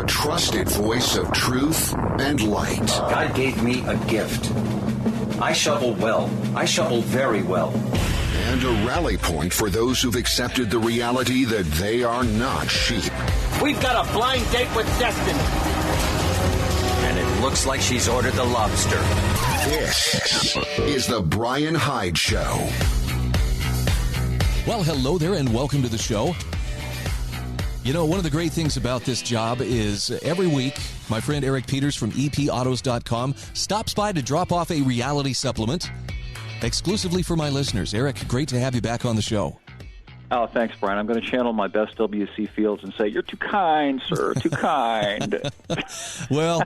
a trusted voice of truth and light. God gave me a gift. I shovel well. I shovel very well. And a rally point for those who've accepted the reality that they are not sheep. We've got a blind date with destiny. And it looks like she's ordered the lobster. This is the Bryan Hyde Show. Well, hello there and welcome to the show. You know, one of the great things about this job is every week, my friend Eric Peters from epautos.com stops by to drop off a reality supplement exclusively for my listeners. Eric, great to have you back on the show. Oh, thanks, Brian. I'm going to channel my best W.C. Fields and say, you're too kind, sir, too kind. Well,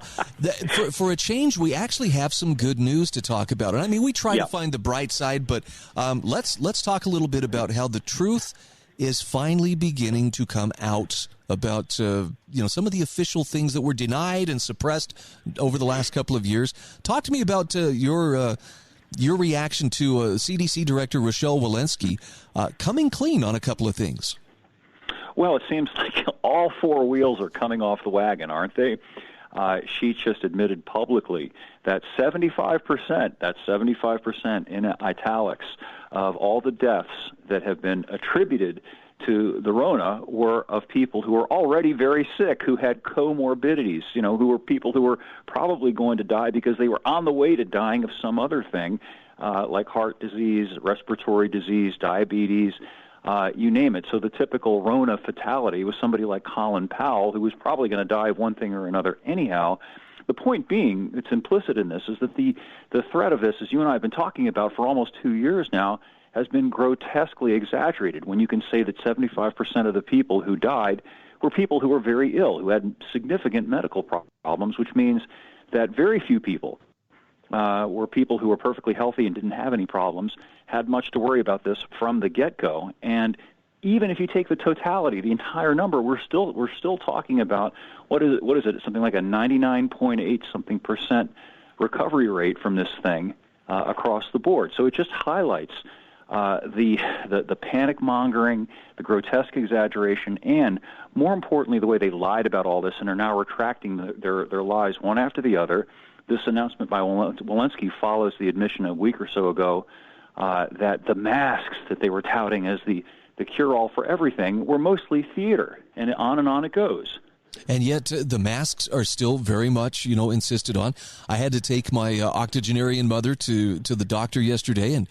for a change, we actually have some good news to talk about. And I mean, we try to find the bright side, but let's talk a little bit about how the truth is finally beginning to come out about some of the official things that were denied and suppressed over the last couple of years. Talk to me about your reaction to CDC Director Rochelle Walensky coming clean on a couple of things. Well, it seems like all four wheels are coming off the wagon, aren't they? She just admitted publicly that 75%, that's 75% in italics, of all the deaths that have been attributed to the Rona were of people who were already very sick, who had comorbidities, who were people who were probably going to die because they were on the way to dying of some other thing, like heart disease, respiratory disease, diabetes, you name it. So the typical Rona fatality was somebody like Colin Powell, who was probably going to die of one thing or another anyhow. The point being, it's implicit in this, is that the threat of this, as you and I have been talking about for almost 2 years now, has been grotesquely exaggerated when you can say that 75% of the people who died were people who were very ill, who had significant medical problems, which means that very few people were people who were perfectly healthy and didn't have any problems, had much to worry about this from the get-go. And even if you take the totality, the entire number, we're still talking about what is it? Something like a 99.8% recovery rate from this thing across the board. So it just highlights the panic mongering, the grotesque exaggeration, and more importantly, the way they lied about all this and are now retracting their lies one after the other. This announcement by Walensky follows the admission a week or so ago that the masks that they were touting as the cure-all for everything were mostly theater, and on it goes. And yet the masks are still very much, insisted on. I had to take my octogenarian mother to the doctor yesterday, and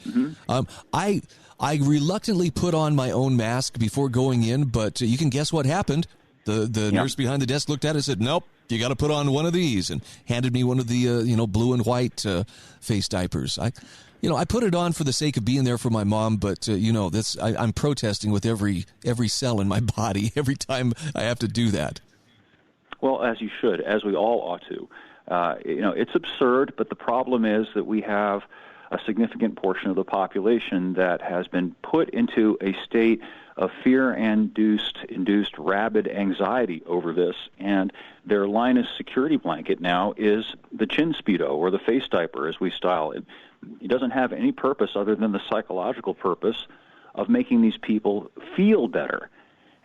I reluctantly put on my own mask before going in, but you can guess what happened. The nurse behind the desk looked at it and said, nope, you got to put on one of these, and handed me one of the, blue and white face diapers. I put it on for the sake of being there for my mom, but I'm protesting with every cell in my body every time I have to do that. Well, as you should, as we all ought to. It's absurd, but the problem is that we have a significant portion of the population that has been put into a state of fear-induced rabid anxiety over this, and their Linus security blanket now is the chin Speedo, or the face diaper, as we style it. It doesn't have any purpose other than the psychological purpose of making these people feel better.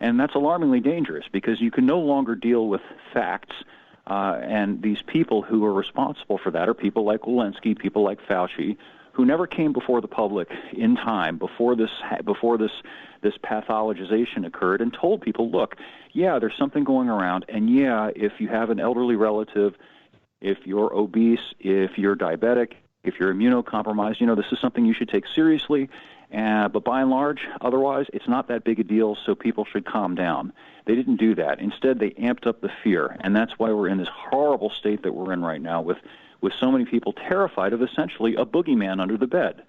And that's alarmingly dangerous because you can no longer deal with facts, and these people who are responsible for that are people like Walensky, people like Fauci, who never came before the public in time before this pathologization occurred and told people, look, yeah, there's something going around, and yeah, if you have an elderly relative, if you're obese, if you're diabetic, if you're immunocompromised, this is something you should take seriously. But by and large, otherwise, it's not that big a deal, so people should calm down. They didn't do that. Instead, they amped up the fear, and that's why we're in this horrible state that we're in right now with so many people terrified of essentially a boogeyman under the bed.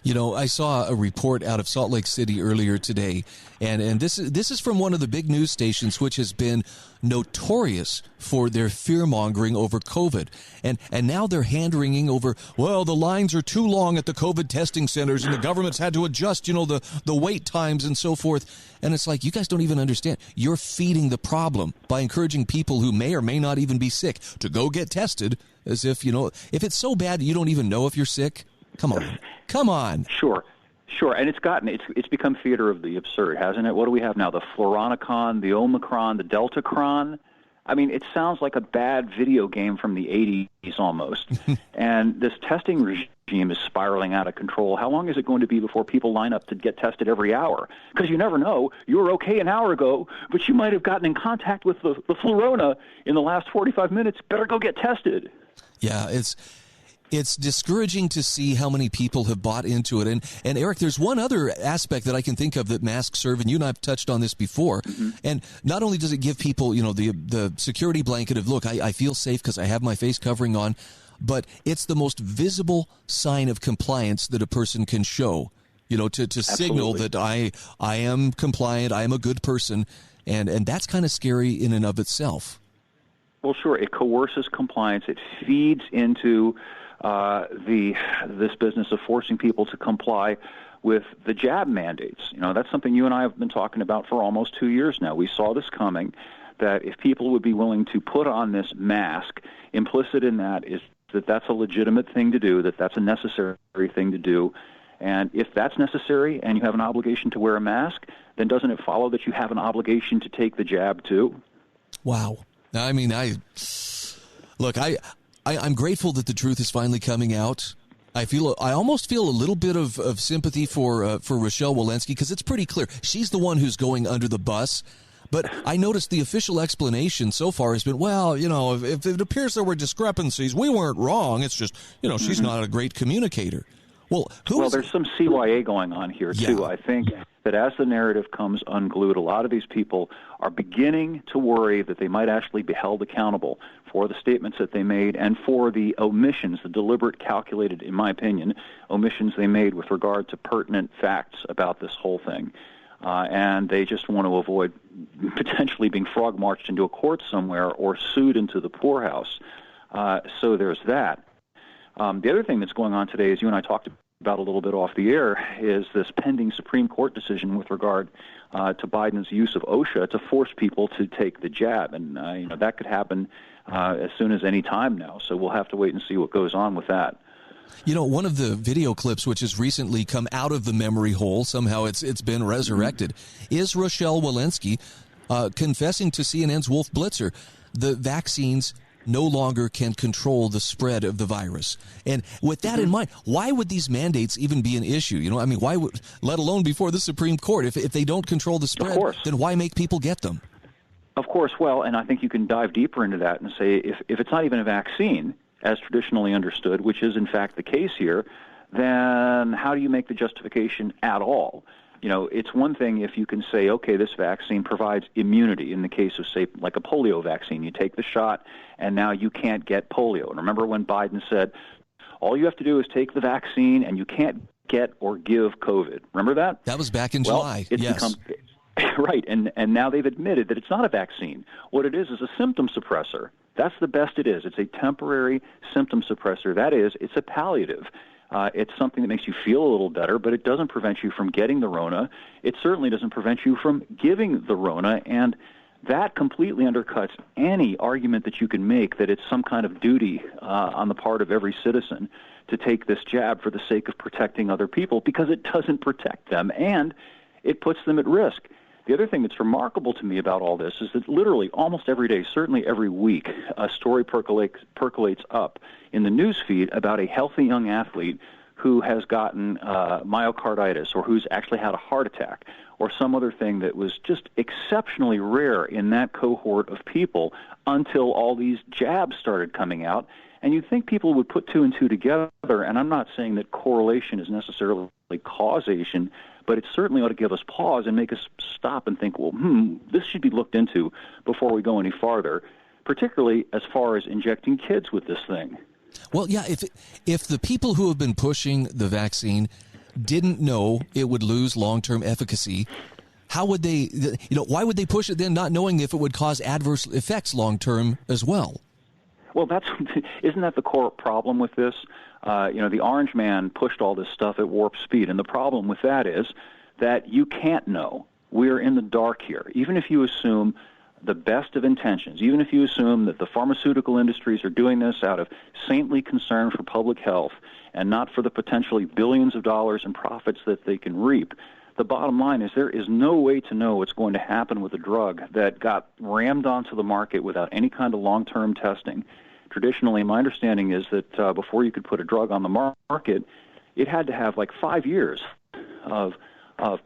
I saw a report out of Salt Lake City earlier today, and this is from one of the big news stations, which has been notorious for their fear-mongering over COVID. And now they're hand-wringing over, well, the lines are too long at the COVID testing centers, and the government's had to adjust, the wait times and so forth. And it's like, you guys don't even understand. You're feeding the problem by encouraging people who may or may not even be sick to go get tested, as if, if it's so bad that you don't even know if you're sick. Come on. Sure. And it's become theater of the absurd, hasn't it? What do we have now? The Floronicon, the Omicron, the Deltacron. I mean, it sounds like a bad video game from the 80s almost. And this testing regime is spiraling out of control. How long is it going to be before people line up to get tested every hour? Because you never know. You were okay an hour ago, but you might have gotten in contact with the flurona in the last 45 minutes. Better go get tested. Yeah, it's discouraging to see how many people have bought into it. And Eric, there's one other aspect that I can think of that masks serve, and you and I have touched on this before. Mm-hmm. And not only does it give people, the security blanket of, look, I feel safe because I have my face covering on, but it's the most visible sign of compliance that a person can show, to signal that I am compliant, I am a good person. And that's kind of scary in and of itself. Well, sure. It coerces compliance. It feeds into this business of forcing people to comply with the jab mandates. That's something you and I have been talking about for almost 2 years now. We saw this coming, that if people would be willing to put on this mask, implicit in that is that that's a legitimate thing to do, that that's a necessary thing to do. And if that's necessary and you have an obligation to wear a mask, then doesn't it follow that you have an obligation to take the jab too? Wow. I mean, I'm grateful that the truth is finally coming out. I almost feel a little bit of sympathy for Rochelle Walensky, because it's pretty clear she's the one who's going under the bus. But I noticed the official explanation so far has been, well, if it appears there were discrepancies, we weren't wrong. It's just, she's not a great communicator. Well, there's some CYA going on here, too. Yeah. I think that as the narrative comes unglued, a lot of these people are beginning to worry that they might actually be held accountable for the statements that they made and for the omissions, the deliberate, calculated, in my opinion, omissions they made with regard to pertinent facts about this whole thing. And they just want to avoid potentially being frog-marched into a court somewhere or sued into the poorhouse. So there's that. The other thing that's going on today, as you and I talked about a little bit off the air, is this pending Supreme Court decision with regard to Biden's use of OSHA to force people to take the jab. And, that could happen as soon as any time now. So we'll have to wait and see what goes on with that. One of the video clips which has recently come out of the memory hole, somehow it's been resurrected, is Rochelle Walensky confessing to CNN's Wolf Blitzer the vaccines no longer can control the spread of the virus. And with that in mind, why would these mandates even be an issue? Why would, let alone before the Supreme Court, if they don't control the spread, then why make people get them? Of course. Well, and I think you can dive deeper into that and say if it's not even a vaccine, as traditionally understood, which is in fact the case here, then how do you make the justification at all? It's one thing if you can say, okay, this vaccine provides immunity in the case of, say, like a polio vaccine. You take the shot, and now you can't get polio. And remember when Biden said, all you have to do is take the vaccine, and you can't get or give COVID. Remember that? That was back in July, yes. Right, and now they've admitted that it's not a vaccine. What it is a symptom suppressor. That's the best it is. It's a temporary symptom suppressor. That is, it's a palliative. It's something that makes you feel a little better, but it doesn't prevent you from getting the Rona. It certainly doesn't prevent you from giving the Rona, and that completely undercuts any argument that you can make that it's some kind of duty on the part of every citizen to take this jab for the sake of protecting other people, because it doesn't protect them, and it puts them at risk. The other thing that's remarkable to me about all this is that literally almost every day, certainly every week, a story percolates up in the news feed about a healthy young athlete who has gotten myocarditis, or who's actually had a heart attack, or some other thing that was just exceptionally rare in that cohort of people until all these jabs started coming out. And you'd think people would put two and two together, and I'm not saying that correlation is necessarily causation, but it certainly ought to give us pause and make us stop and think, well, this should be looked into before we go any farther, particularly as far as injecting kids with this thing. Well, yeah, if the people who have been pushing the vaccine didn't know it would lose long-term efficacy, how would they, why would they push it then, not knowing if it would cause adverse effects long-term as well? Well, isn't that the core problem with this? The Orange Man pushed all this stuff at warp speed, and the problem with that is that you can't know. We're in the dark here. Even if you assume the best of intentions, even if you assume that the pharmaceutical industries are doing this out of saintly concern for public health and not for the potentially billions of dollars in profits that they can reap, the bottom line is there is no way to know what's going to happen with a drug that got rammed onto the market without any kind of long-term testing. Traditionally, my understanding is that before you could put a drug on the market, it had to have like 5 years of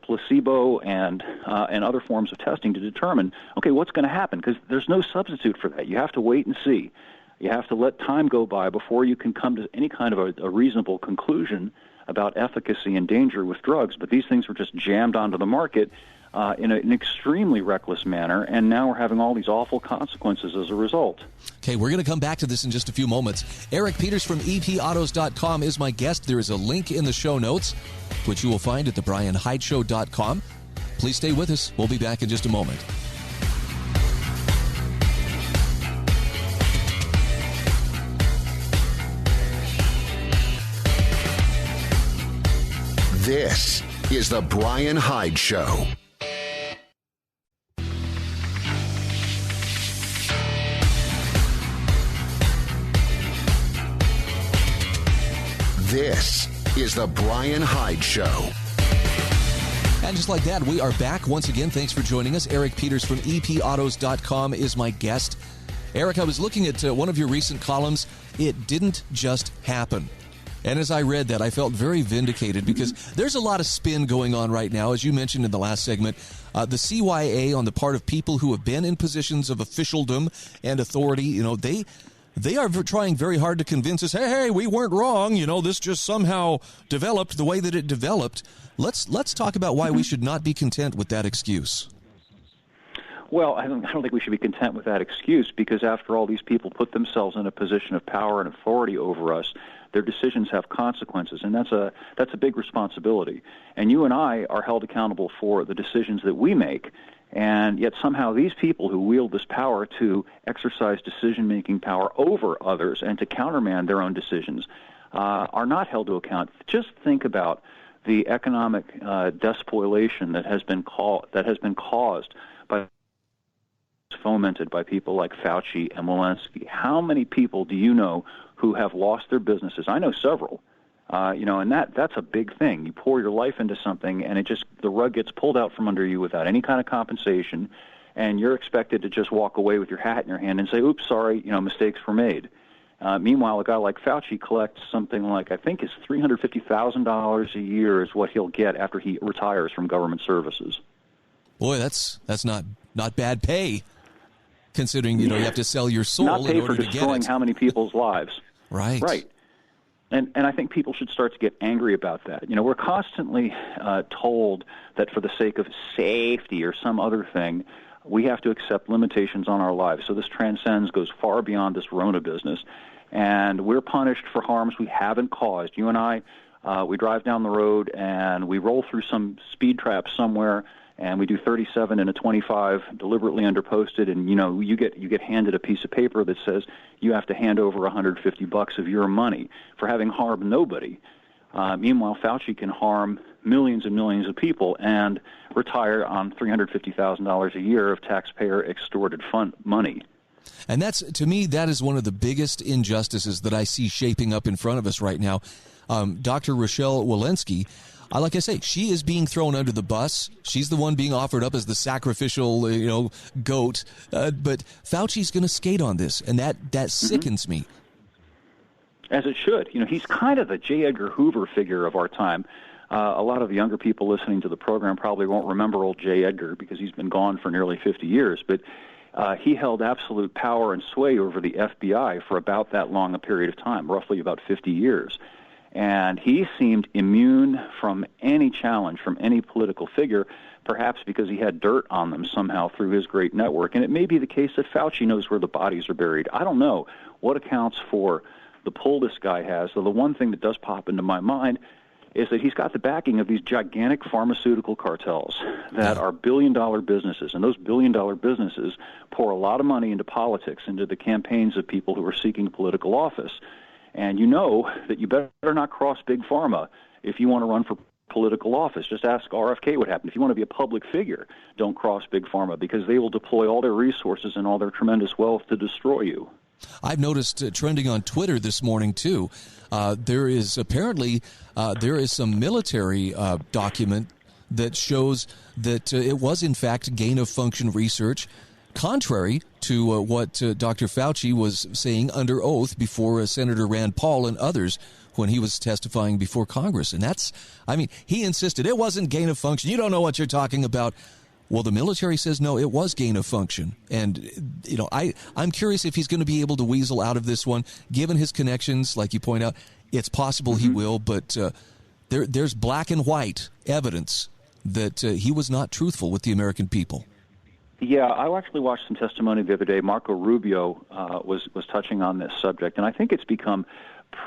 placebo and other forms of testing to determine, okay, what's going to happen? Because there's no substitute for that. You have to wait and see. You have to let time go by before you can come to any kind of a reasonable conclusion about efficacy and danger with drugs. But these things were just jammed onto the market in an extremely reckless manner, and now we're having all these awful consequences as a result. Okay, we're going to come back to this in just a few moments. Eric Peters from EPAutos.com is my guest. There is a link in the show notes, which you will find at thebryanhydeshow.com. Please stay with us. We'll be back in just a moment. This is the Bryan Hyde Show. This is the Bryan Hyde Show. And just like that, we are back once again. Thanks for joining us. Eric Peters from EPAutos.com is my guest. Eric, I was looking at one of your recent columns. It didn't just happen. And as I read that, I felt very vindicated because there's a lot of spin going on right now. As you mentioned in the last segment, the CYA on the part of people who have been in positions of officialdom and authority, they are trying very hard to convince us, hey, we weren't wrong. This just somehow developed the way that it developed. Let's talk about why we should not be content with that excuse. Well, I don't think we should be content with that excuse because, after all, these people put themselves in a position of power and authority over us. Their decisions have consequences, and that's a big responsibility. And you and I are held accountable for the decisions that we make. And yet somehow these people who wield this power to exercise decision-making power over others and to countermand their own decisions are not held to account. Just think about the economic despoliation that has been caused by, fomented by people like Fauci and Walensky. How many people do you know who have lost their businesses? I know several. And that's a big thing. You pour your life into something, and the rug gets pulled out from under you without any kind of compensation, and you're expected to just walk away with your hat in your hand and say, "Oops, sorry, mistakes were made." Meanwhile, a guy like Fauci collects something like, I think, is $350,000 a year is what he'll get after he retires from government services. Boy, that's not bad pay, considering you have to sell your soul not pay in order for to get destroying it. How many people's lives? Right. And I think people should start to get angry about that. We're constantly told that for the sake of safety or some other thing, we have to accept limitations on our lives. So this goes far beyond this Rona business. And we're punished for harms we haven't caused. You and I, we drive down the road and we roll through some speed trap somewhere, and we do 37 and a 25 deliberately underposted, and you get handed a piece of paper that says you have to hand over $150 of your money for having harmed nobody. Meanwhile, Fauci can harm millions and millions of people and retire on $350,000 a year of taxpayer extorted money. And to me, that is one of the biggest injustices that I see shaping up in front of us right now. Dr. Rochelle Walensky, like I say, she is being thrown under the bus. She's the one being offered up as the sacrificial, goat. But Fauci's going to skate on this, and that sickens me. As it should. He's kind of the J. Edgar Hoover figure of our time. A lot of the younger people listening to the program probably won't remember old J. Edgar because he's been gone for nearly 50 years. But he held absolute power and sway over the FBI for about that long a period of time, roughly about 50 years. And he seemed immune from any challenge from any political figure, perhaps because he had dirt on them somehow through his great network. And it may be the case that Fauci knows where the bodies are buried. I don't know what accounts for the pull this guy has. So the one thing that does pop into my mind is that he's got the backing of these gigantic pharmaceutical cartels that are billion-dollar businesses. And those billion-dollar businesses pour a lot of money into politics, into the campaigns of people who are seeking political office. And you know that you better not cross Big Pharma if you want to run for political office. Just ask RFK what happened. If you want to be a public figure, don't cross Big Pharma because they will deploy all their resources and all their tremendous wealth to destroy you. I've noticed trending on Twitter this morning, too. There is apparently some military document that shows that it was, in fact, gain-of-function research, contrary to what Dr. Fauci was saying under oath before Senator Rand Paul and others when he was testifying before Congress. And he insisted it wasn't gain-of-function. You don't know what you're talking about. Well, the military says, no, it was gain-of-function. And, I'm curious if he's going to be able to weasel out of this one, given his connections, like you point out. It's possible he will, but there's black and white evidence that he was not truthful with the American people. Yeah, I actually watched some testimony the other day. Marco Rubio was touching on this subject, and I think it's become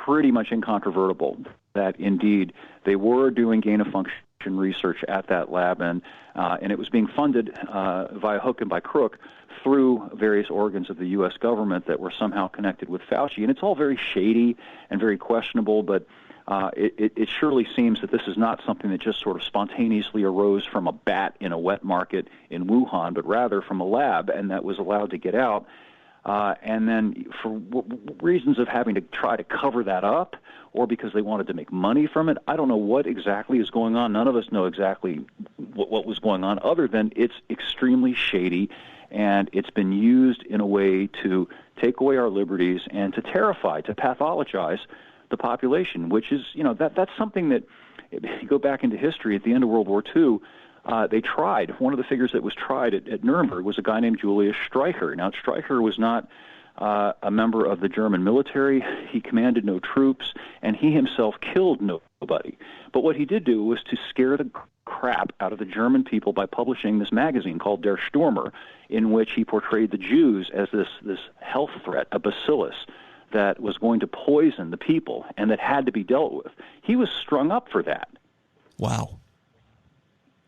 pretty much incontrovertible that, indeed, they were doing gain-of-function research at that lab, and it was being funded via hook and by crook through various organs of the U.S. government that were somehow connected with Fauci. And it's all very shady and very questionable, but it surely seems that this is not something that just sort of spontaneously arose from a bat in a wet market in Wuhan, but rather from a lab, and that was allowed to get out. And then for reasons of having to try to cover that up, or because they wanted to make money from it, I don't know what exactly is going on. None of us know exactly what was going on, other than it's extremely shady, and it's been used in a way to take away our liberties and to terrify, to pathologize the population, which is, that's something that, if you go back into history, at the end of World War II, they tried. One of the figures that was tried at Nuremberg was a guy named Julius Streicher. Now, Streicher was not a member of the German military. He commanded no troops, and he himself killed nobody. But what he did do was to scare the crap out of the German people by publishing this magazine called Der Stürmer, in which he portrayed the Jews as this health threat, a bacillus that was going to poison the people and that had to be dealt with. He was strung up for that. Wow.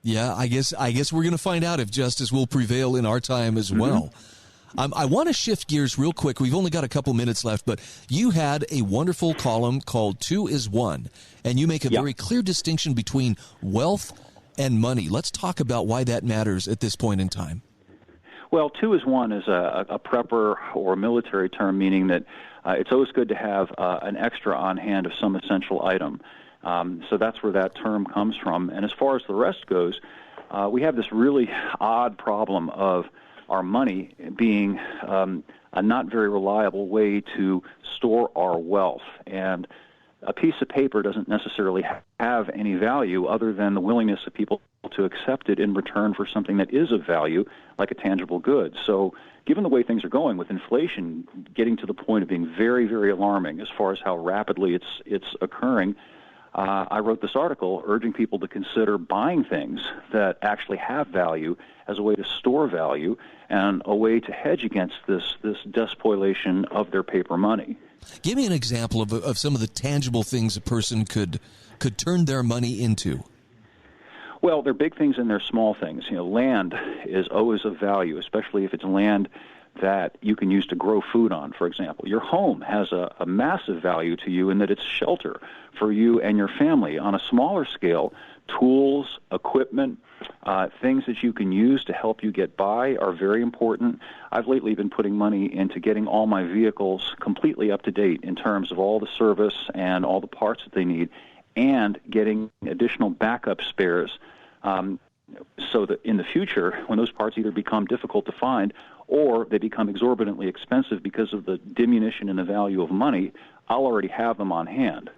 Yeah, I guess we're going to find out if justice will prevail in our time as well. I want to shift gears real quick. We've only got a couple minutes left, but you had a wonderful column called 2 is 1, and you make a very clear distinction between wealth and money. Let's talk about why that matters at this point in time. Well, 2 is 1 is a prepper or a military term, meaning that it's always good to have an extra on hand of some essential item. So that's where that term comes from. And as far as the rest goes, we have this really odd problem of our money being a not very reliable way to store our wealth. And a piece of paper doesn't necessarily have any value other than the willingness of people to accept it in return for something that is of value, like a tangible good. So given the way things are going, with inflation getting to the point of being very, very alarming as far as how rapidly it's occurring, I wrote this article urging people to consider buying things that actually have value as a way to store value and a way to hedge against this despoliation of their paper money. Give me an example of some of the tangible things a person could turn their money into. Well, they're big things and they're small things. Land is always of value, especially if it's land that you can use to grow food on, for example. Your home has a massive value to you in that it's shelter for you and your family. On a smaller scale, tools, equipment, things that you can use to help you get by are very important. I've lately been putting money into getting all my vehicles completely up to date in terms of all the service and all the parts that they need, and getting additional backup spares so that in the future, when those parts either become difficult to find or they become exorbitantly expensive because of the diminution in the value of money, I'll already have them on hand.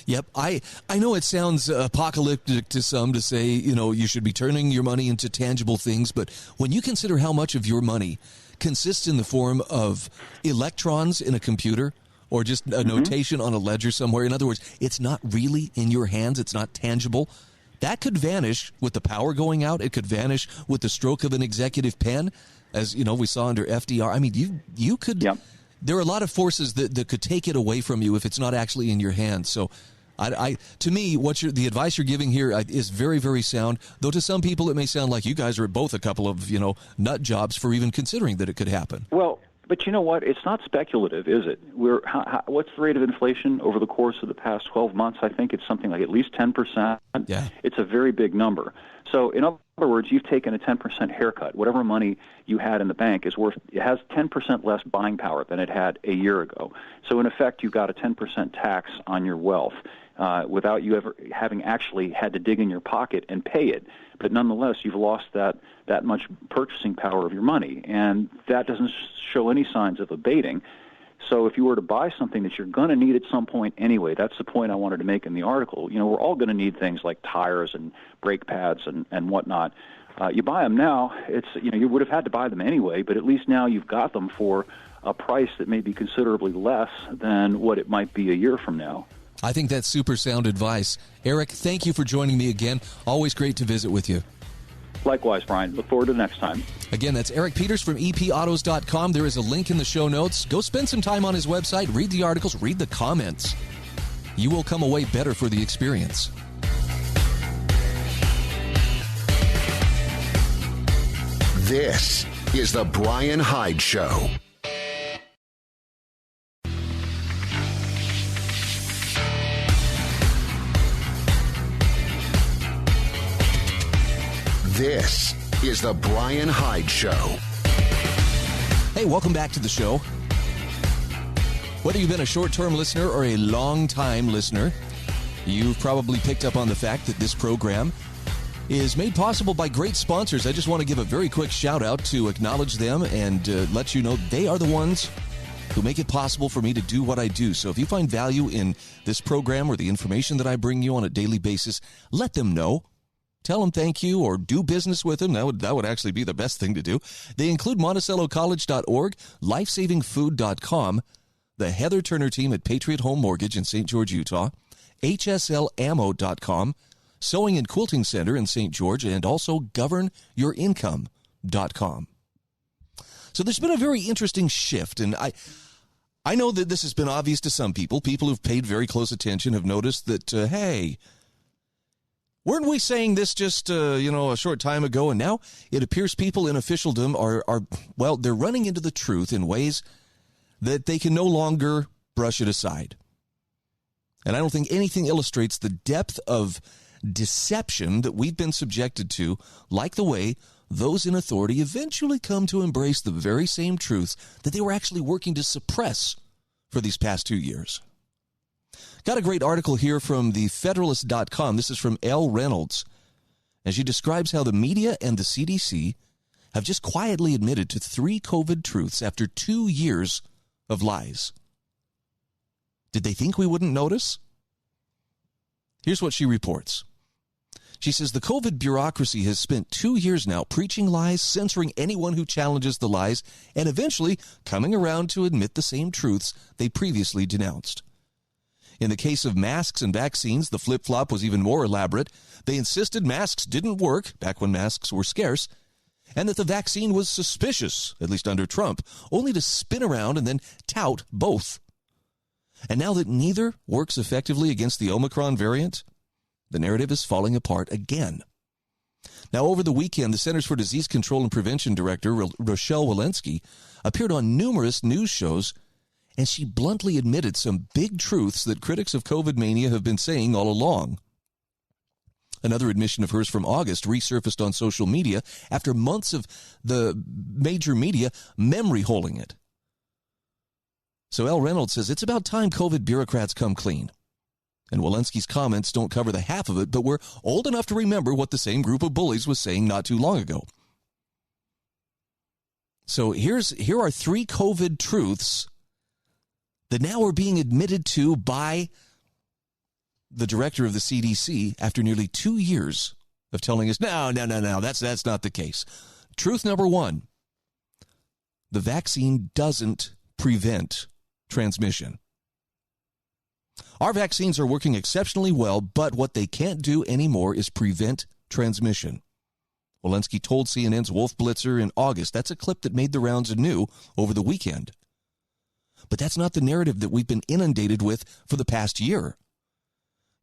Yep. I know it sounds apocalyptic to some to say, you should be turning your money into tangible things, but when you consider how much of your money consists in the form of electrons in a computer or just a notation on a ledger somewhere, in other words, it's not really in your hands, it's not tangible, that could vanish with the power going out. It could vanish with the stroke of an executive pen, as we saw under FDR. I mean, you could. Yep. There are a lot of forces that could take it away from you if it's not actually in your hands. So, to me, the advice you're giving here is very, very sound. Though to some people, it may sound like you guys are both a couple of nut jobs for even considering that it could happen. Well, but you know what? It's not speculative, is it? What's the rate of inflation over the course of the past 12 months? I think it's something like at least 10%. Yeah. It's a very big number. So in other words, you've taken a 10% haircut. Whatever money you had in the bank it has 10% less buying power than it had a year ago. So in effect, you got a 10% tax on your wealth. without you ever having actually had to dig in your pocket and pay it. But nonetheless, you've lost that much purchasing power of your money, and that doesn't show any signs of abating. So if you were to buy something that you're going to need at some point anyway, that's the point I wanted to make in the article. You know, we're all going to need things like tires and brake pads and whatnot. You buy them now, you would have had to buy them anyway, but at least now you've got them for a price that may be considerably less than what it might be a year from now. I think that's super sound advice. Eric, thank you for joining me again. Always great to visit with you. Likewise, Brian. Look forward to the next time. Again, that's Eric Peters from epautos.com. There is a link in the show notes. Go spend some time on his website, read the articles, read the comments. You will come away better for the experience. This is the Bryan Hyde Show. This is the Bryan Hyde Show. Hey, welcome back to the show. Whether you've been a short-term listener or a long-time listener, you've probably picked up on the fact that this program is made possible by great sponsors. I just want to give a very quick shout-out to acknowledge them and let you know they are the ones who make it possible for me to do what I do. So if you find value in this program or the information that I bring you on a daily basis, let them know. Tell them thank you or do business with them. That would actually be the best thing to do. They include MonticelloCollege.org, LifesavingFood.com, the Heather Turner team at Patriot Home Mortgage in St. George, Utah, HSLAmmo.com, Sewing and Quilting Center in St. George, and also GovernYourIncome.com. So there's been a very interesting shift, and I know that this has been obvious to some people. People who've paid very close attention have noticed that, hey, weren't we saying this just, a short time ago? And now it appears people in officialdom are they're running into the truth in ways that they can no longer brush it aside. And I don't think anything illustrates the depth of deception that we've been subjected to, like the way those in authority eventually come to embrace the very same truths that they were actually working to suppress for these past 2 years. Got a great article here from thefederalist.com. This is from Elle Reynolds. And she describes how the media and the CDC have just quietly admitted to 3 COVID truths after 2 years of lies. Did they think we wouldn't notice? Here's what she reports. She says the COVID bureaucracy has spent 2 years now preaching lies, censoring anyone who challenges the lies, and eventually coming around to admit the same truths they previously denounced. In the case of masks and vaccines, the flip-flop was even more elaborate. They insisted masks didn't work, back when masks were scarce, and that the vaccine was suspicious, at least under Trump, only to spin around and then tout both. And now that neither works effectively against the Omicron variant, the narrative is falling apart again. Now, over the weekend, the Centers for Disease Control and Prevention Director, Rochelle Walensky, appeared on numerous news shows, and she bluntly admitted some big truths that critics of COVID mania have been saying all along. Another admission of hers from August resurfaced on social media after months of the major media memory-holing it. So Elle Reynolds says it's about time COVID bureaucrats come clean. And Walensky's comments don't cover the half of it, but we're old enough to remember what the same group of bullies was saying not too long ago. So here are 3 COVID truths that now are being admitted to by the director of the CDC after nearly 2 years of telling us, no, that's not the case. Truth number 1, the vaccine doesn't prevent transmission. Our vaccines are working exceptionally well, but what they can't do anymore is prevent transmission. Walensky told CNN's Wolf Blitzer in August. That's a clip that made the rounds anew over the weekend. But that's not the narrative that we've been inundated with for the past year.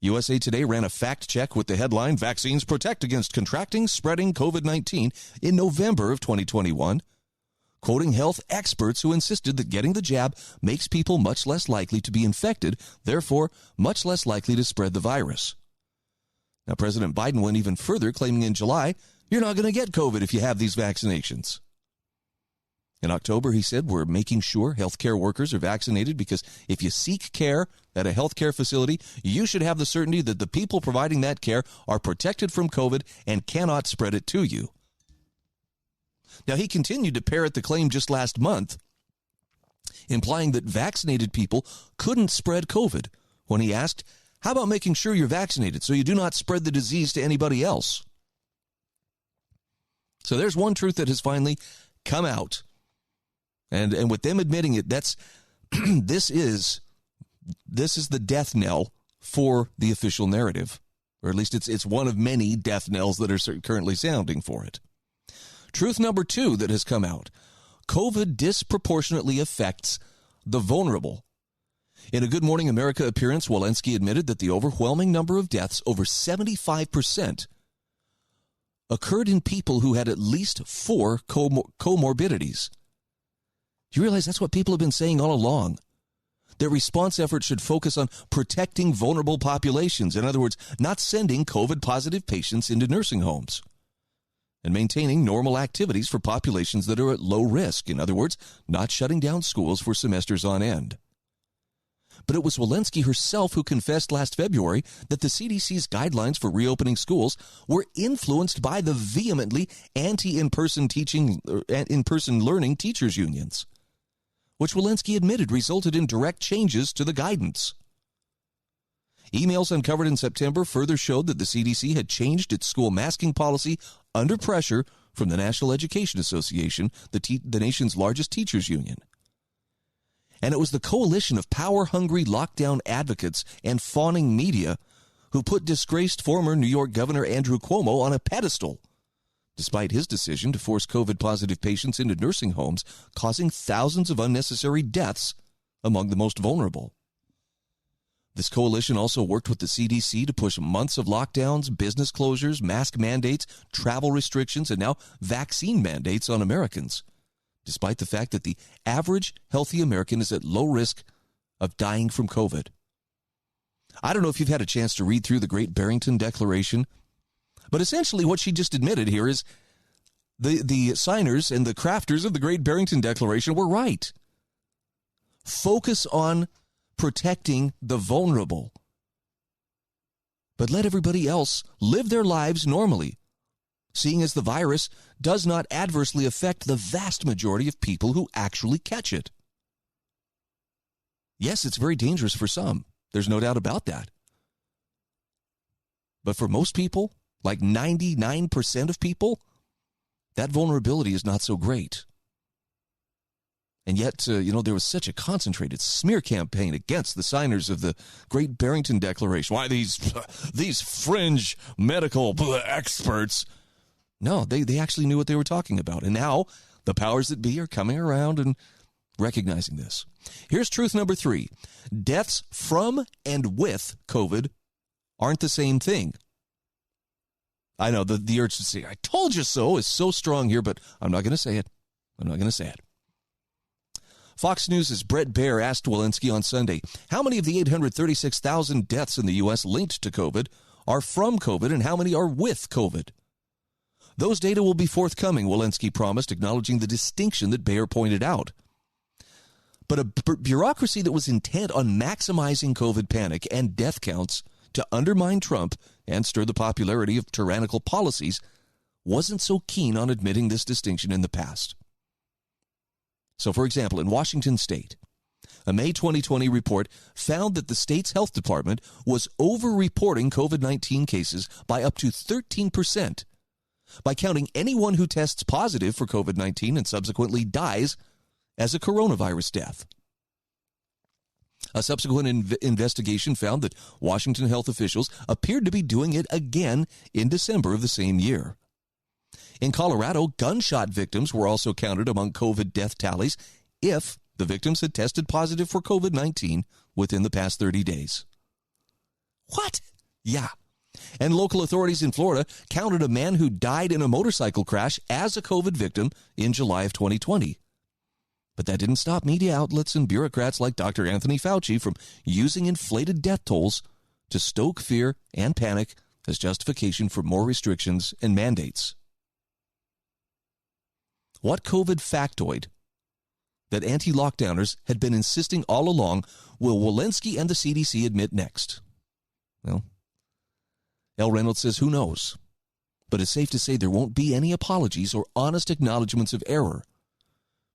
USA Today ran a fact check with the headline, Vaccines Protect Against Contracting, Spreading COVID-19 in November of 2021, quoting health experts who insisted that getting the jab makes people much less likely to be infected, therefore much less likely to spread the virus. Now, President Biden went even further, claiming in July, you're not going to get COVID if you have these vaccinations. In October, he said, we're making sure healthcare workers are vaccinated because if you seek care at a healthcare facility, you should have the certainty that the people providing that care are protected from COVID and cannot spread it to you. Now, he continued to parrot the claim just last month, implying that vaccinated people couldn't spread COVID when he asked, how about making sure you're vaccinated so you do not spread the disease to anybody else? So there's one truth that has finally come out. And with them admitting it, that's this is the death knell for the official narrative, or at least it's one of many death knells that are currently sounding for it. Truth number 2 that has come out: COVID disproportionately affects the vulnerable. In a Good Morning America appearance, Walensky admitted that the overwhelming number of deaths, over 75%, occurred in people who had at least 4 comorbidities. Do you realize that's what people have been saying all along? Their response efforts should focus on protecting vulnerable populations. In other words, not sending COVID-positive patients into nursing homes, and maintaining normal activities for populations that are at low risk. In other words, not shutting down schools for semesters on end. But it was Walensky herself who confessed last February that the CDC's guidelines for reopening schools were influenced by the vehemently anti-in-person learning teachers' unions, which Walensky admitted resulted in direct changes to the guidance. Emails uncovered in September further showed that the CDC had changed its school masking policy under pressure from the National Education Association, the nation's largest teachers' union. And it was the coalition of power-hungry lockdown advocates and fawning media who put disgraced former New York Governor Andrew Cuomo on a pedestal, despite his decision to force COVID-positive patients into nursing homes, causing thousands of unnecessary deaths among the most vulnerable. This coalition also worked with the CDC to push months of lockdowns, business closures, mask mandates, travel restrictions, and now vaccine mandates on Americans, despite the fact that the average healthy American is at low risk of dying from COVID. I don't know if you've had a chance to read through the Great Barrington Declaration, but essentially what she just admitted here is the signers and the crafters of the Great Barrington Declaration were right. Focus on protecting the vulnerable, but let everybody else live their lives normally, seeing as the virus does not adversely affect the vast majority of people who actually catch it. Yes, it's very dangerous for some. There's no doubt about that. But for most people, like 99% of people, that vulnerability is not so great. And yet, there was such a concentrated smear campaign against the signers of the Great Barrington Declaration. Why these fringe medical experts? No, they actually knew what they were talking about. And now the powers that be are coming around and recognizing this. Here's truth number 3. Deaths from and with COVID aren't the same thing. I know the urge to say, I told you so, is so strong here, but I'm not going to say it. Fox News' Brett Baer asked Walensky on Sunday, how many of the 836,000 deaths in the U.S. linked to COVID are from COVID and how many are with COVID? Those data will be forthcoming, Walensky promised, acknowledging the distinction that Baer pointed out. But a bureaucracy that was intent on maximizing COVID panic and death counts to undermine Trump and stir the popularity of tyrannical policies wasn't so keen on admitting this distinction in the past. So, for example, in Washington State, a May 2020 report found that the state's health department was over-reporting COVID-19 cases by up to 13% by counting anyone who tests positive for COVID-19 and subsequently dies as a coronavirus death. A subsequent investigation found that Washington health officials appeared to be doing it again in December of the same year. In Colorado, gunshot victims were also counted among COVID death tallies if the victims had tested positive for COVID-19 within the past 30 days. What? Yeah. And local authorities in Florida counted a man who died in a motorcycle crash as a COVID victim in July of 2020. But that didn't stop media outlets and bureaucrats like Dr. Anthony Fauci from using inflated death tolls to stoke fear and panic as justification for more restrictions and mandates. What COVID factoid that anti-lockdowners had been insisting all along will Walensky and the CDC admit next? Well, Elle Reynolds says, who knows? But it's safe to say there won't be any apologies or honest acknowledgments of error,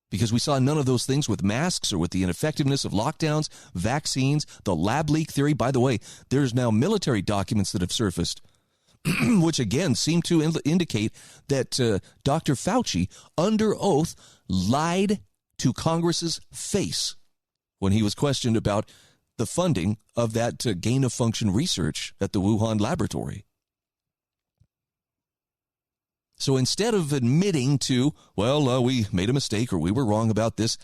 because we saw none of those things with masks or with the ineffectiveness of lockdowns, vaccines, the lab leak theory. By the way, there's now military documents that have surfaced, which again seem to indicate that Dr. Fauci, under oath, lied to Congress's face when he was questioned about the funding of that gain-of-function research at the Wuhan laboratory. So instead of admitting to, we made a mistake or we were wrong about this,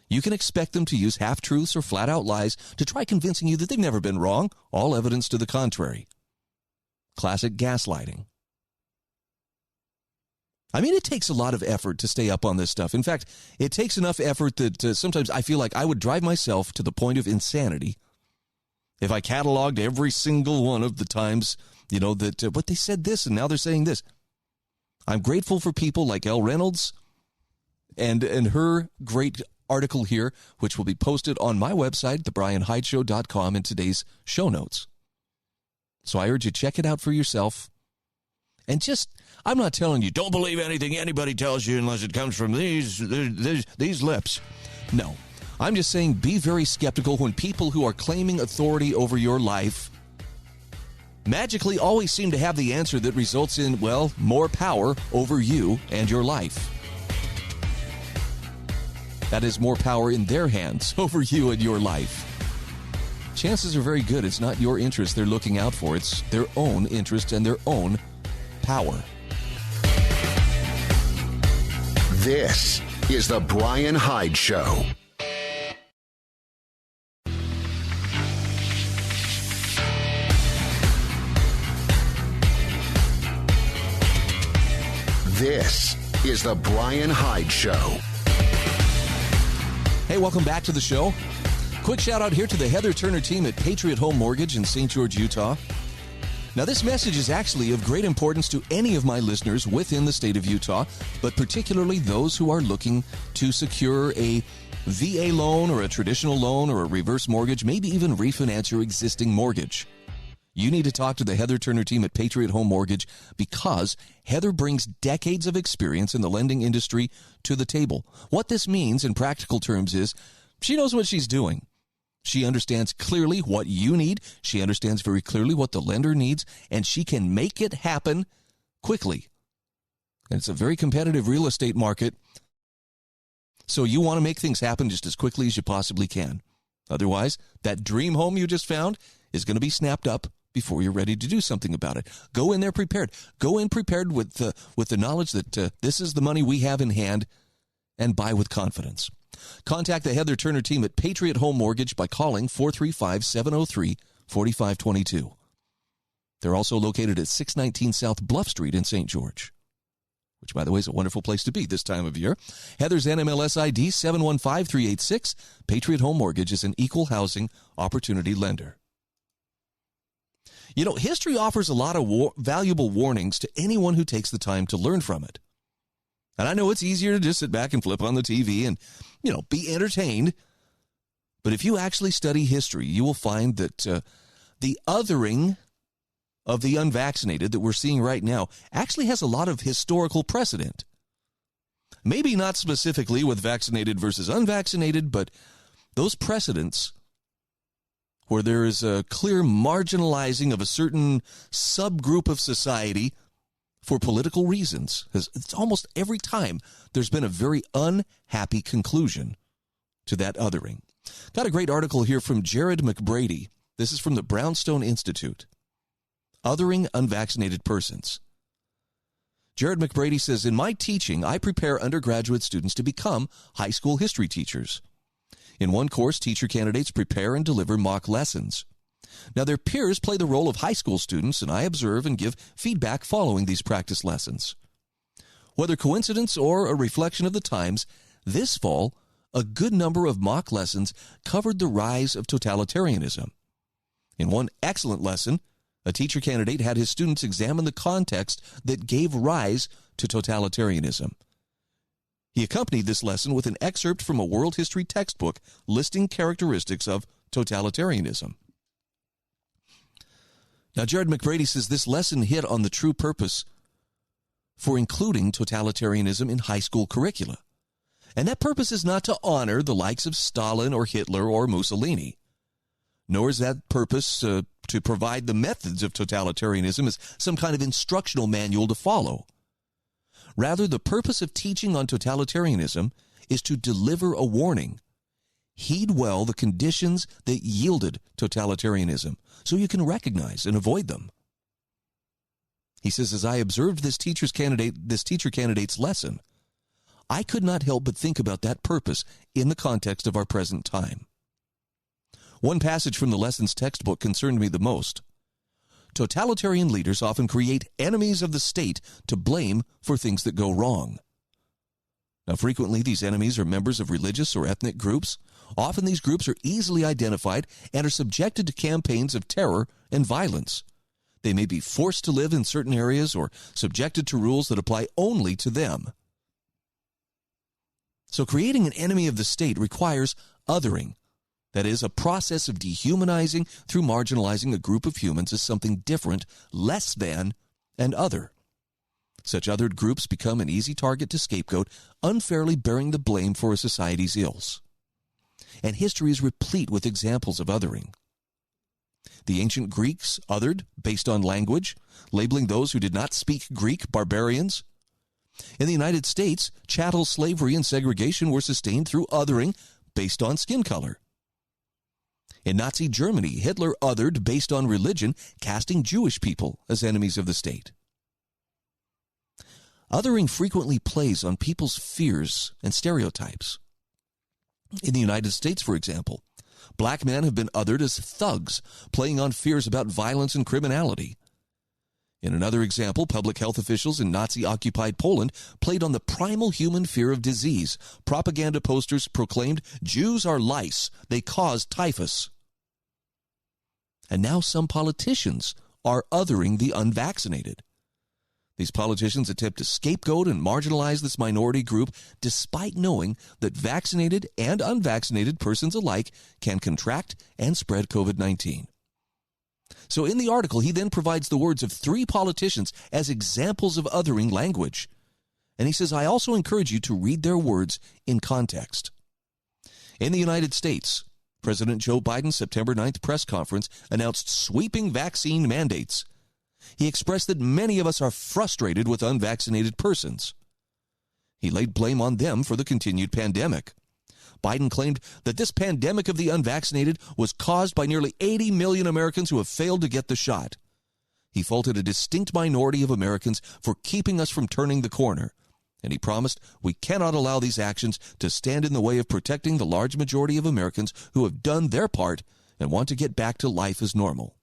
you can expect them to use half-truths or flat-out lies to try convincing you that they've never been wrong, all evidence to the contrary. Classic gaslighting. I mean, it takes a lot of effort to stay up on this stuff. In fact, it takes enough effort that sometimes I feel like I would drive myself to the point of insanity if I cataloged every single one of the times, that but they said this and now they're saying this. I'm grateful for people like Elle Reynolds and her great article here, which will be posted on my website, thebryanhydeshow.com, in today's show notes. So I urge you, check it out for yourself. And I'm not telling you, don't believe anything anybody tells you unless it comes from these lips. No, I'm just saying be very skeptical when people who are claiming authority over your life magically always seem to have the answer that results in, more power over you and your life. That is, more power in their hands over you and your life. Chances are very good it's not your interest they're looking out for. It's their own interest and their own power. This is the Bryan Hyde Show. This is the Bryan Hyde Show. Hey, welcome back to the show. Quick shout out here to the Heather Turner team at Patriot Home Mortgage in St. George, Utah. Now, this message is actually of great importance to any of my listeners within the state of Utah, but particularly those who are looking to secure a VA loan or a traditional loan or a reverse mortgage, maybe even refinance your existing mortgage. You need to talk to the Heather Turner team at Patriot Home Mortgage because Heather brings decades of experience in the lending industry to the table. What this means in practical terms is she knows what she's doing. She understands clearly what you need. She understands very clearly what the lender needs, and she can make it happen quickly. And it's a very competitive real estate market, so you want to make things happen just as quickly as you possibly can. Otherwise, that dream home you just found is going to be snapped up before you're ready to do something about it. Go in there prepared. Go in prepared with the knowledge that this is the money we have in hand, and buy with confidence. Contact the Heather Turner team at Patriot Home Mortgage by calling 435-703-4522. They're also located at 619 South Bluff Street in St. George, which, by the way, is a wonderful place to be this time of year. Heather's NMLS ID 715386. Patriot Home Mortgage is an equal housing opportunity lender. History offers a lot of valuable warnings to anyone who takes the time to learn from it. And I know it's easier to just sit back and flip on the TV and, be entertained. But if you actually study history, you will find that the othering of the unvaccinated that we're seeing right now actually has a lot of historical precedent. Maybe not specifically with vaccinated versus unvaccinated, but those precedents where there is a clear marginalizing of a certain subgroup of society for political reasons. It's almost every time there's been a very unhappy conclusion to that othering. Got a great article here from Jared McBrady. This is from the Brownstone Institute. Othering unvaccinated persons. Jared McBrady says, in my teaching, I prepare undergraduate students to become high school history teachers. In one course, teacher candidates prepare and deliver mock lessons. Now, their peers play the role of high school students, and I observe and give feedback following these practice lessons. Whether coincidence or a reflection of the times, this fall, a good number of mock lessons covered the rise of totalitarianism. In one excellent lesson, a teacher candidate had his students examine the context that gave rise to totalitarianism. He accompanied this lesson with an excerpt from a world history textbook listing characteristics of totalitarianism. Now, Jared McBrady says this lesson hit on the true purpose for including totalitarianism in high school curricula. And that purpose is not to honor the likes of Stalin or Hitler or Mussolini, nor is that purpose to provide the methods of totalitarianism as some kind of instructional manual to follow. Rather, the purpose of teaching on totalitarianism is to deliver a warning. Heed well the conditions that yielded totalitarianism so you can recognize and avoid them. He says, as I observed this teacher candidate's lesson, I could not help but think about that purpose in the context of our present time. One passage from the lesson's textbook concerned me the most. Totalitarian leaders often create enemies of the state to blame for things that go wrong. Now, frequently, these enemies are members of religious or ethnic groups. Often these groups are easily identified and are subjected to campaigns of terror and violence. They may be forced to live in certain areas or subjected to rules that apply only to them. So creating an enemy of the state requires othering. That is, a process of dehumanizing through marginalizing a group of humans as something different, less than, and other. Such othered groups become an easy target to scapegoat, unfairly bearing the blame for a society's ills. And history is replete with examples of othering. The ancient Greeks othered based on language, labeling those who did not speak Greek barbarians. In the United States, chattel slavery and segregation were sustained through othering based on skin color. In Nazi Germany, Hitler othered based on religion, casting Jewish people as enemies of the state. Othering frequently plays on people's fears and stereotypes. In the United States, for example, black men have been othered as thugs, playing on fears about violence and criminality. In another example, public health officials in Nazi-occupied Poland played on the primal human fear of disease. Propaganda posters proclaimed, "Jews are lice, they cause typhus." And now some politicians are othering the unvaccinated. These politicians attempt to scapegoat and marginalize this minority group despite knowing that vaccinated and unvaccinated persons alike can contract and spread COVID-19. So in the article, he then provides the words of 3 politicians as examples of othering language. And he says, I also encourage you to read their words in context. In the United States, President Joe Biden's September 9th press conference announced sweeping vaccine mandates. He expressed that many of us are frustrated with unvaccinated persons. He laid blame on them for the continued pandemic. Biden claimed that this pandemic of the unvaccinated was caused by nearly 80 million Americans who have failed to get the shot. He faulted a distinct minority of Americans for keeping us from turning the corner, and he promised we cannot allow these actions to stand in the way of protecting the large majority of Americans who have done their part and want to get back to life as normal.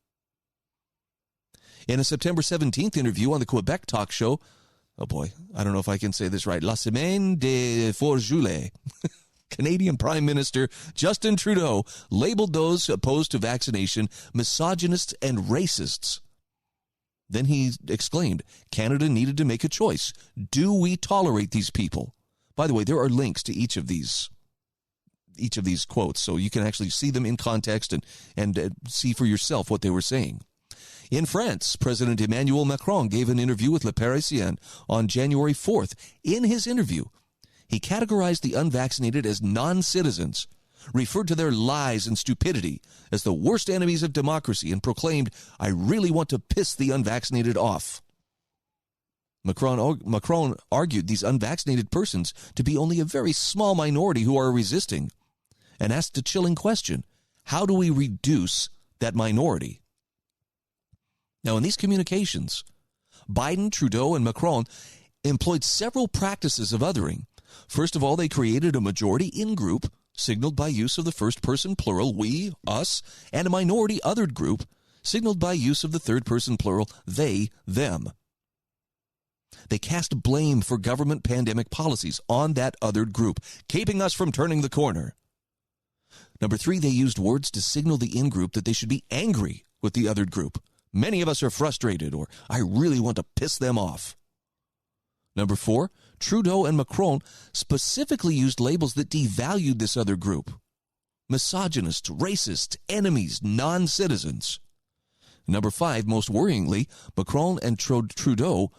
In a September 17th interview on the Quebec talk show, oh boy, I don't know if I can say this right, La Semaine de 4 Juillet, Canadian Prime Minister Justin Trudeau labeled those opposed to vaccination misogynists and racists. Then he exclaimed, Canada needed to make a choice. Do we tolerate these people? By the way, there are links to each of these quotes, so you can actually see them in context and see for yourself what they were saying. In France, President Emmanuel Macron gave an interview with Le Parisien on January 4th. In his interview, he categorized the unvaccinated as non-citizens, referred to their lies and stupidity as the worst enemies of democracy, and proclaimed, I really want to piss the unvaccinated off. Macron argued these unvaccinated persons to be only a very small minority who are resisting, and asked a chilling question, how do we reduce that minority? Now, in these communications, Biden, Trudeau, and Macron employed several practices of othering. First of all, they created a majority in-group, signaled by use of the first-person plural, we, us, and a minority othered group, signaled by use of the third-person plural, they, them. They cast blame for government pandemic policies on that othered group, keeping us from turning the corner. Number 3, they used words to signal the in-group that they should be angry with the othered group. Many of us are frustrated, or I really want to piss them off. Number 4, Trudeau and Macron specifically used labels that devalued this other group. Misogynists, racists, enemies, non-citizens. Number 5, most worryingly, Macron and Trudeau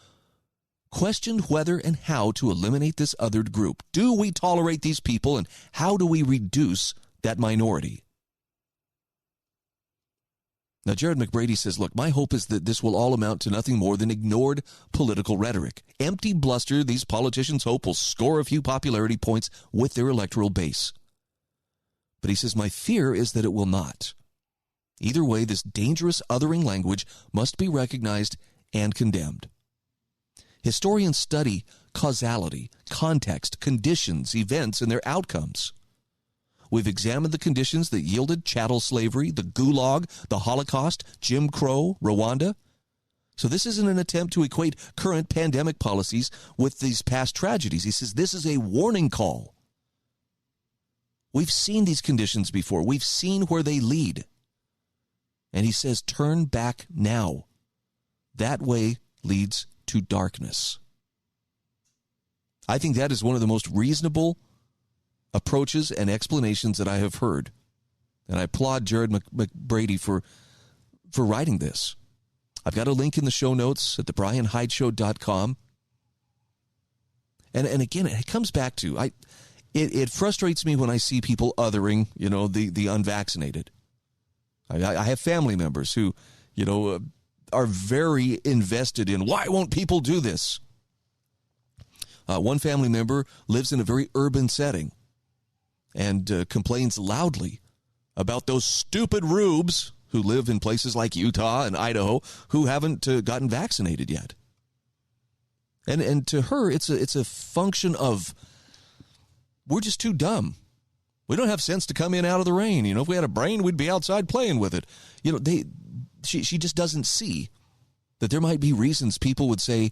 questioned whether and how to eliminate this othered group. Do we tolerate these people, and how do we reduce that minority? Now, Jared McBrady says, look, my hope is that this will all amount to nothing more than ignored political rhetoric. Empty bluster these politicians hope will score a few popularity points with their electoral base. But he says, my fear is that it will not. Either way, this dangerous othering language must be recognized and condemned. Historians study causality, context, conditions, events, and their outcomes. We've examined the conditions that yielded chattel slavery, the Gulag, the Holocaust, Jim Crow, Rwanda. So this isn't an attempt to equate current pandemic policies with these past tragedies. He says this is a warning call. We've seen these conditions before. We've seen where they lead. And he says, turn back now. That way leads to darkness. I think that is one of the most reasonable approaches and explanations that I have heard. And I applaud Jared McBrady for writing this. I've got a link in the show notes at thebryanhydeshow.com. And again, it comes back to, it frustrates me when I see people othering, the unvaccinated. I have family members who, are very invested in, why won't people do this? One family member lives in a very urban setting and complains loudly about those stupid rubes who live in places like Utah and Idaho who haven't gotten vaccinated yet. And to her, it's a function of, we're just too dumb. We don't have sense to come in out of the rain. If we had a brain, we'd be outside playing with it. She just doesn't see that there might be reasons people would say,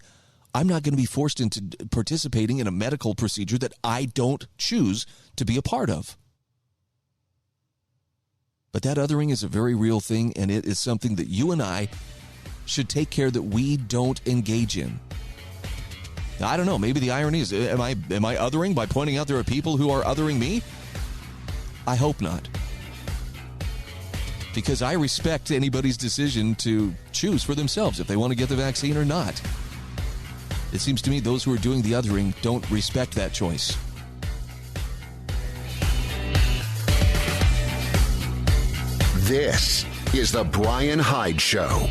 I'm not going to be forced into participating in a medical procedure that I don't choose to be a part of. But that othering is a very real thing, and it is something that you and I should take care that we don't engage in. Now, I don't know. Maybe the irony is, am I othering by pointing out there are people who are othering me? I hope not. Because I respect anybody's decision to choose for themselves if they want to get the vaccine or not. It seems to me those who are doing the othering don't respect that choice. This is the Bryan Hyde Show.